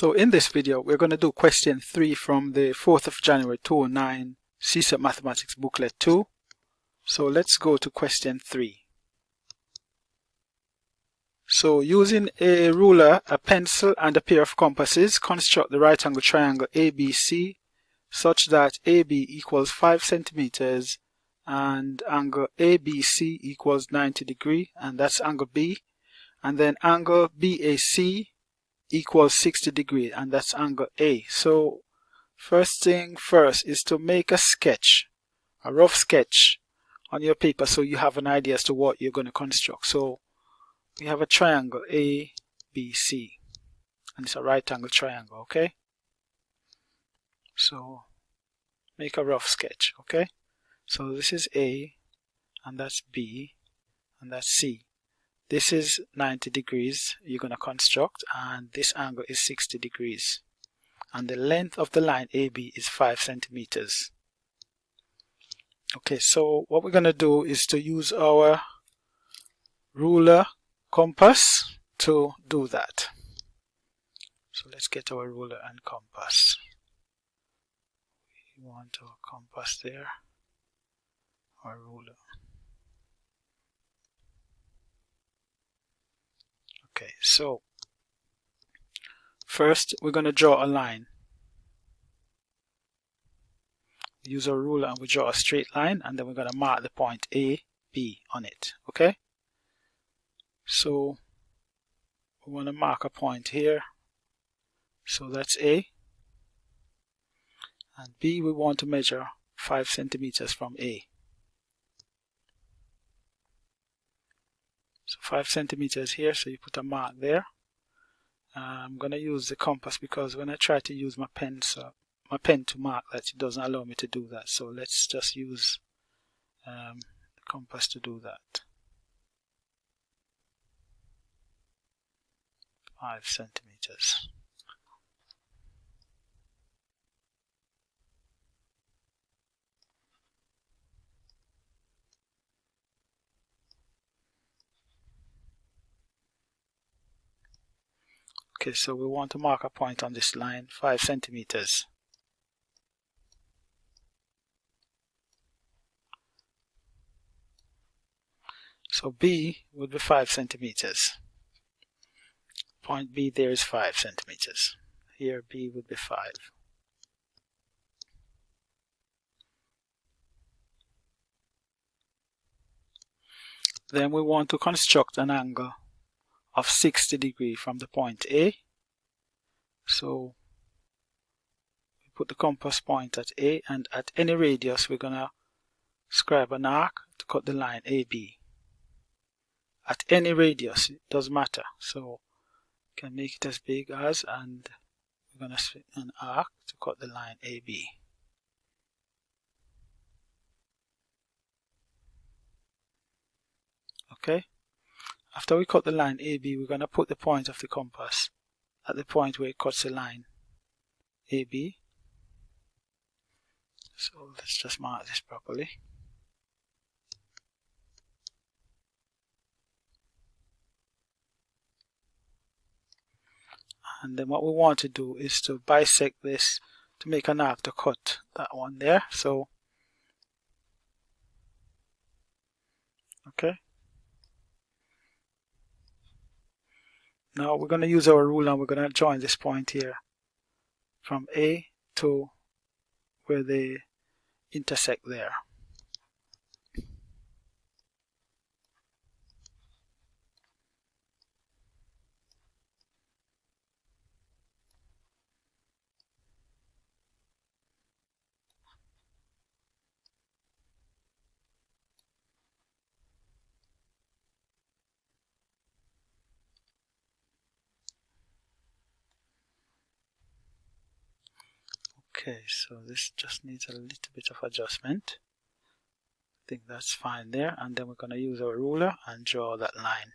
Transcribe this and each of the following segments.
So in this video, we're going to do question 3 from the 4th of January 2009 Csec Mathematics Booklet 2. So let's go to question 3. So using a ruler, a pencil and a pair of compasses, construct the right angle triangle ABC such that AB equals 5 centimeters and angle ABC equals 90 degrees, and that's angle B, and then angle BAC equals 60 degrees, and that's angle A. So first thing first is to make a sketch, a rough sketch on your paper so you have an idea as to what you're going to construct. So we have a triangle ABC and it's a right angle triangle, okay? So make a rough sketch, okay? So this is A and that's B and that's C. This is 90 degrees you're going to construct, and this angle is 60 degrees. And the length of the line AB is 5 centimeters. Okay, so what we're going to do is to use our ruler compass to do that. So let's get our ruler and compass. We want our compass there, our ruler. Okay, so first we're going to draw a line. Use our ruler and we draw a straight line, and then we're going to mark the point A, B on it, okay? So we want to mark a point here. So that's A. And B, we want to measure 5 centimeters from A. So 5 centimeters here, so you put a mark there. I'm going to use the compass because when I try to use my pen to mark that, it doesn't allow me to do that. So let's just use the compass to do that. 5 centimeters. Okay, so we want to mark a point on this line, 5 centimeters. So B would be 5 centimeters. Point B there is 5 centimeters. Here B would be 5. Then we want to construct an angle of 60 degrees from the point A. So we put the compass point at A, and at any radius we're going to scribe an arc to cut the line AB. At any radius, it doesn't matter. So you can make it as big as, and we're going to set an arc to cut the line AB. Okay. After we cut the line AB, we're going to put the point of the compass at the point where it cuts the line AB. So let's just mark this properly. And then what we want to do is to bisect this to make an arc to cut that one there. So, okay. Now we're going to use our ruler and we're going to join this point here from A to where they intersect there. Okay, so this just needs a little bit of adjustment. I think that's fine there, and then we're going to use our ruler and draw that line.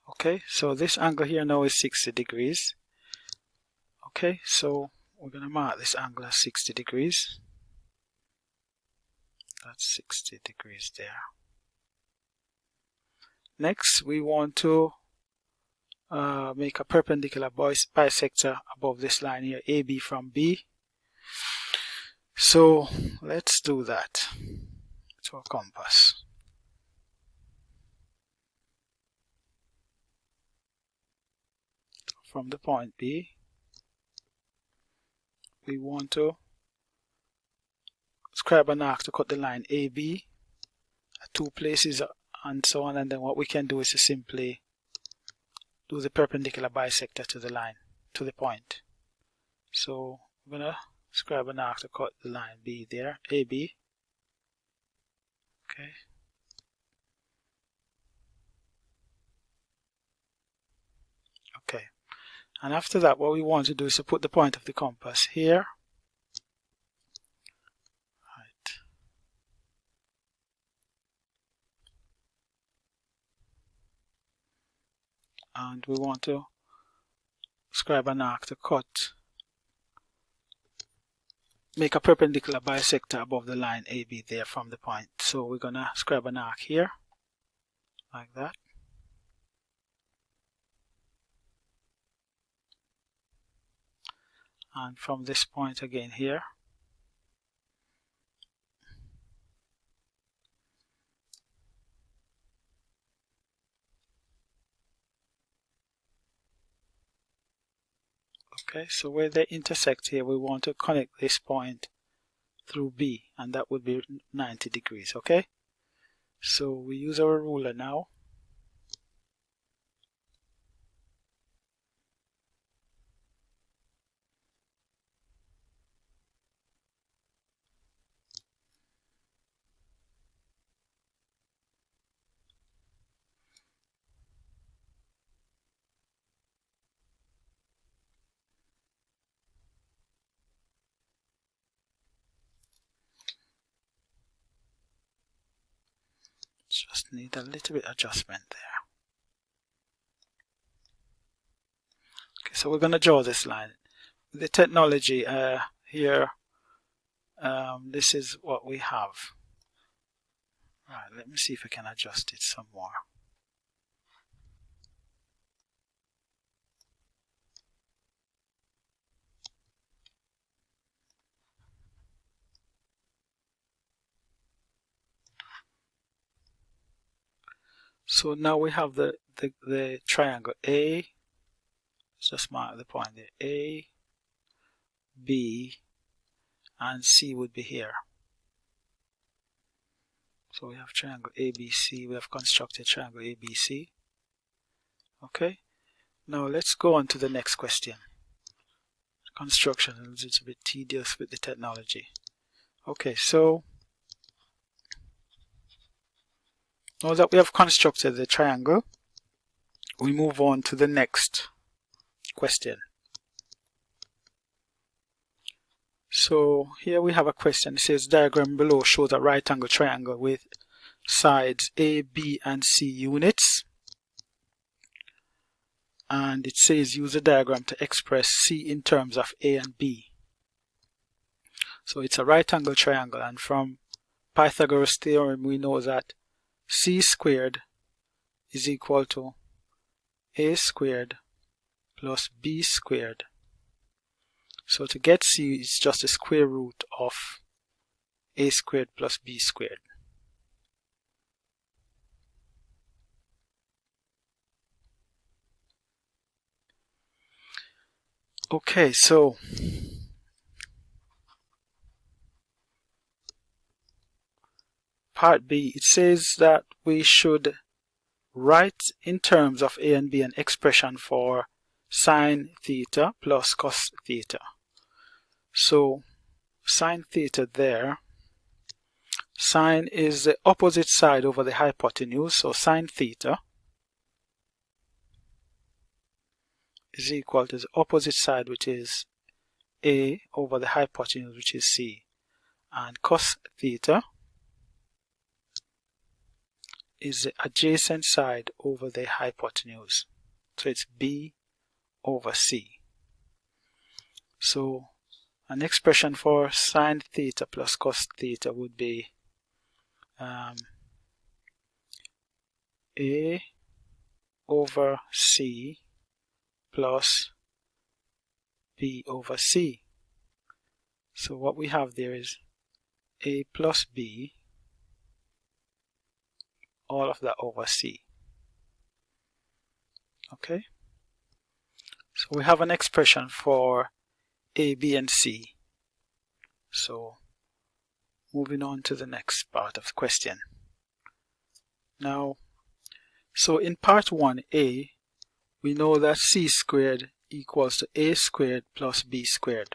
Okay, so this angle here now is 60 degrees. Okay, so we're going to mark this angle as 60 degrees. That's 60 degrees there. Next, we want to make a perpendicular bisector above this line here, AB from B. So let's do that. To a compass. From the point B, we want to scribe an arc to cut the line AB at 2 places and so on, and then what we can do is to simply do the perpendicular bisector to the line, to the point. So we're going to scribe an arc to cut the line B there, AB. Okay. Okay. And after that, what we want to do is to put the point of the compass here. Right. And we want to scribe an arc to cut, make a perpendicular bisector above the line AB there from the point. So we're going to scribe an arc here, like that. And from this point again here, okay, so where they intersect here, we want to connect this point through B, and that would be 90 degrees, okay? So we use our ruler now. Just need a little bit adjustment there. Okay, so we're going to draw this line. The technology here, this is what we have. Right, let me see if I can adjust it some more. So now we have the triangle A. Let's just mark the point there. A, B, and C would be here. So we have triangle ABC. We have constructed triangle ABC. Okay. Now let's go on to the next question. Construction is a little bit tedious with the technology. Okay, so now that we have constructed the triangle, we move on to the next question. So here we have a question. It says diagram below shows a right angle triangle with sides A, B, and C units. And it says use the diagram to express C in terms of A and B. So it's a right angle triangle, and from Pythagoras theorem we know that C squared is equal to A squared plus B squared. So to get C, it's just the square root of A squared plus B squared. Okay, so part B, it says that we should write in terms of A and B an expression for sine theta plus cos theta. So sine theta there, sine is the opposite side over the hypotenuse, so sine theta is equal to the opposite side, which is A, over the hypotenuse, which is C, and cos theta is the adjacent side over the hypotenuse, so it's B over C. So an expression for sine theta plus cos theta would be A over C plus B over C. So what we have there is A plus B, all of that over C. Okay, so we have an expression for A, B, and C. So moving on to the next part of the question. Now, so in part 1a, we know that C squared equals to A squared plus B squared.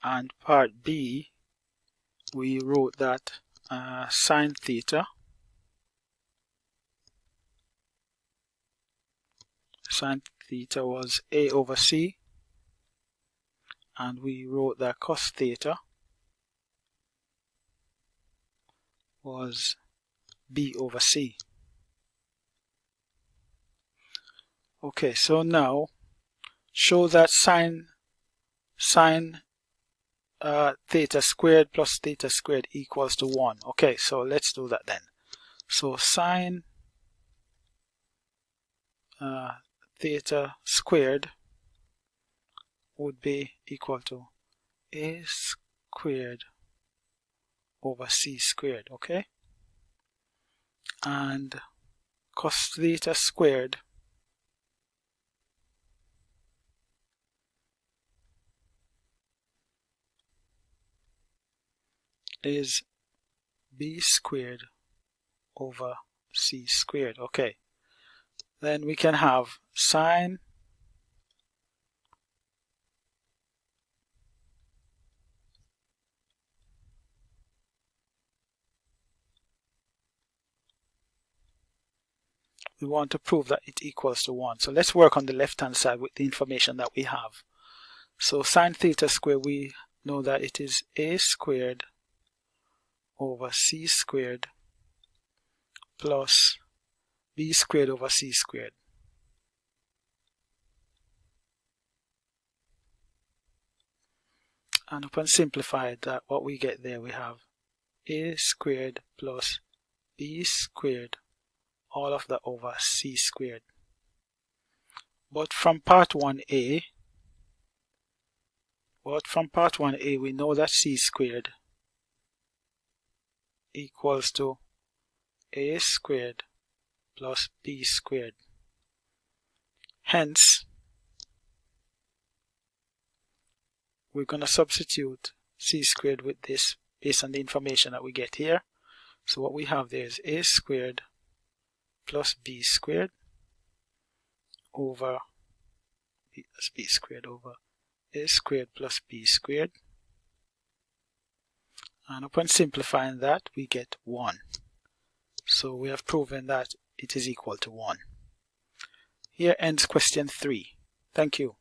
And part B, we wrote that sine theta was A over C, and we wrote that cos theta was B over C. Okay, so now show that sine theta squared plus theta squared equals to 1. Okay, so let's do that then. So sine theta squared would be equal to A squared over C squared, okay? And cos theta squared is B squared over C squared, okay? Then we can have sine we want to prove that it equals to 1. So let's work on the left hand side with the information that we have. So sine theta squared, we know that it is A squared over C squared plus B squared over C squared. And upon simplifying that, what we get there, we have A squared plus B squared, all of that over C squared. But from part 1a, we know that C squared equals to A squared plus B squared. Hence, we're going to substitute C squared with this based on the information that we get here. So what we have there is A squared plus B squared over B squared over A squared plus B squared. And upon simplifying that, we get 1. So we have proven that it is equal to 1. Here ends question 3. Thank you.